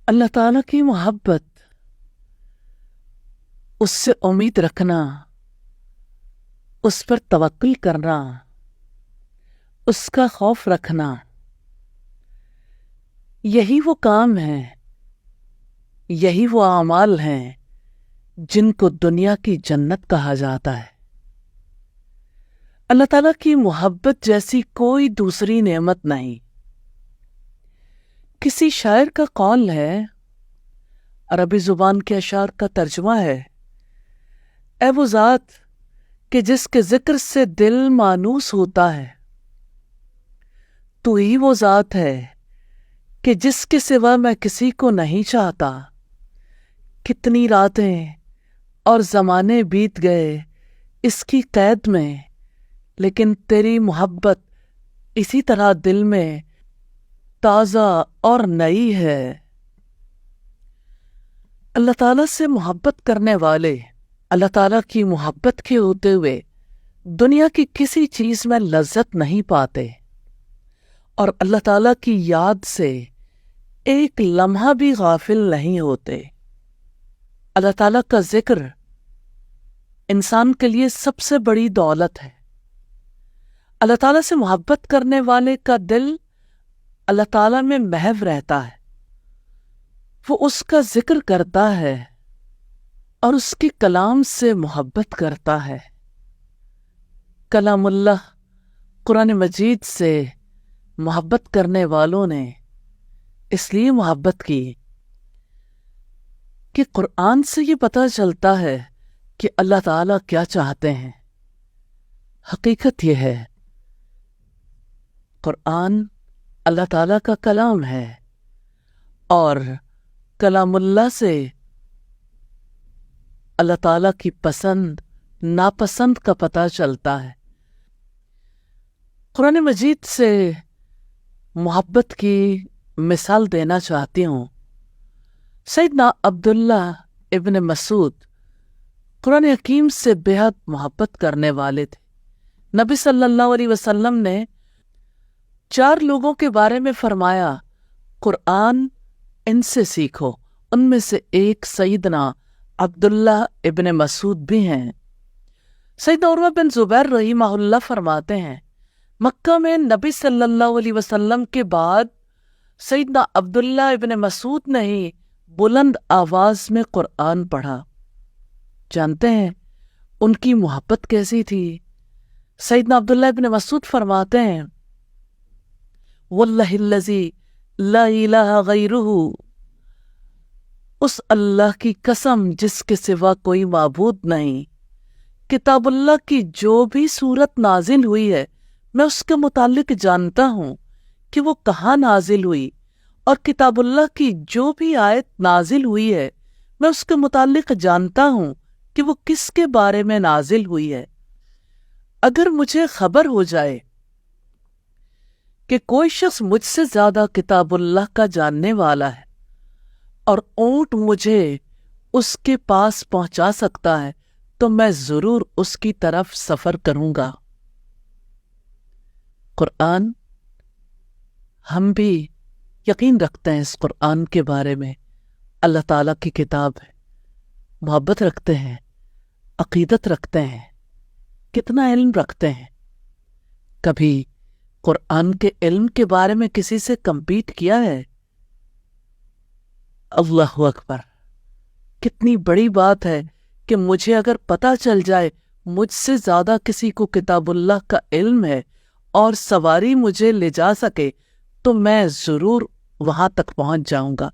اللہ تعالیٰ کی محبت، اس سے امید رکھنا، اس پر توکل کرنا، اس کا خوف رکھنا، یہی وہ کام ہیں، یہی وہ اعمال ہیں جن کو دنیا کی جنت کہا جاتا ہے۔ اللہ تعالیٰ کی محبت جیسی کوئی دوسری نعمت نہیں۔ کسی شاعر کا قول ہے، عربی زبان کے اشعار کا ترجمہ ہے، اے وہ ذات کہ جس کے ذکر سے دل مانوس ہوتا ہے، تو ہی وہ ذات ہے کہ جس کے سوا میں کسی کو نہیں چاہتا۔ کتنی راتیں اور زمانے بیت گئے اس کی قید میں، لیکن تیری محبت اسی طرح دل میں تازہ اور نئی ہے۔ اللہ تعالیٰ سے محبت کرنے والے اللہ تعالیٰ کی محبت کے ہوتے ہوئے دنیا کی کسی چیز میں لذت نہیں پاتے، اور اللہ تعالیٰ کی یاد سے ایک لمحہ بھی غافل نہیں ہوتے۔ اللہ تعالیٰ کا ذکر انسان کے لیے سب سے بڑی دولت ہے۔ اللہ تعالیٰ سے محبت کرنے والے کا دل اللہ تعالیٰ میں محو رہتا ہے، وہ اس کا ذکر کرتا ہے اور اس کے کلام سے محبت کرتا ہے۔ کلام اللہ قرآن مجید سے محبت کرنے والوں نے اس لیے محبت کی کہ قرآن سے یہ پتہ چلتا ہے کہ اللہ تعالیٰ کیا چاہتے ہیں۔ حقیقت یہ ہے، قرآن اللہ تعالیٰ کا کلام ہے، اور کلام اللہ سے اللہ تعالیٰ کی پسند ناپسند کا پتہ چلتا ہے۔ قرآن مجید سے محبت کی مثال دینا چاہتی ہوں۔ سیدنا عبداللہ ابن مسعود قرآن حکیم سے بہت محبت کرنے والے تھے۔ نبی صلی اللہ علیہ وسلم نے 4 لوگوں کے بارے میں فرمایا، قرآن ان سے سیکھو۔ ان میں سے ایک سیدنا عبداللہ ابن مسعود بھی ہیں۔ سیدنا عروہ بن زبیر رحمہ اللہ فرماتے ہیں، مکہ میں نبی صلی اللہ علیہ وسلم کے بعد سیدنا عبداللہ ابن مسعود نے ہی بلند آواز میں قرآن پڑھا۔ جانتے ہیں ان کی محبت کیسی تھی؟ سیدنا عبداللہ ابن مسعود فرماتے ہیں، واللہ الذی لا الہ غیرہ، اس اللہ کی قسم جس کے سوا کوئی معبود نہیں، کتاب اللہ کی جو بھی سورت نازل ہوئی ہے میں اس کے متعلق جانتا ہوں کہ وہ کہاں نازل ہوئی، اور کتاب اللہ کی جو بھی آیت نازل ہوئی ہے میں اس کے متعلق جانتا ہوں کہ وہ کس کے بارے میں نازل ہوئی ہے۔ اگر مجھے خبر ہو جائے کہ کوئی شخص مجھ سے زیادہ کتاب اللہ کا جاننے والا ہے اور اونٹ مجھے اس کے پاس پہنچا سکتا ہے تو میں ضرور اس کی طرف سفر کروں گا۔ قرآن، ہم بھی یقین رکھتے ہیں اس قرآن کے بارے میں، اللہ تعالیٰ کی کتاب ہے، محبت رکھتے ہیں، عقیدت رکھتے ہیں، کتنا علم رکھتے ہیں۔ کبھی قرآن کے علم کے بارے میں کسی سے کمپیٹ کیا ہے؟ اللہ اکبر، کتنی بڑی بات ہے کہ مجھے اگر پتہ چل جائے مجھ سے زیادہ کسی کو کتاب اللہ کا علم ہے اور سواری مجھے لے جا سکے تو میں ضرور وہاں تک پہنچ جاؤں گا۔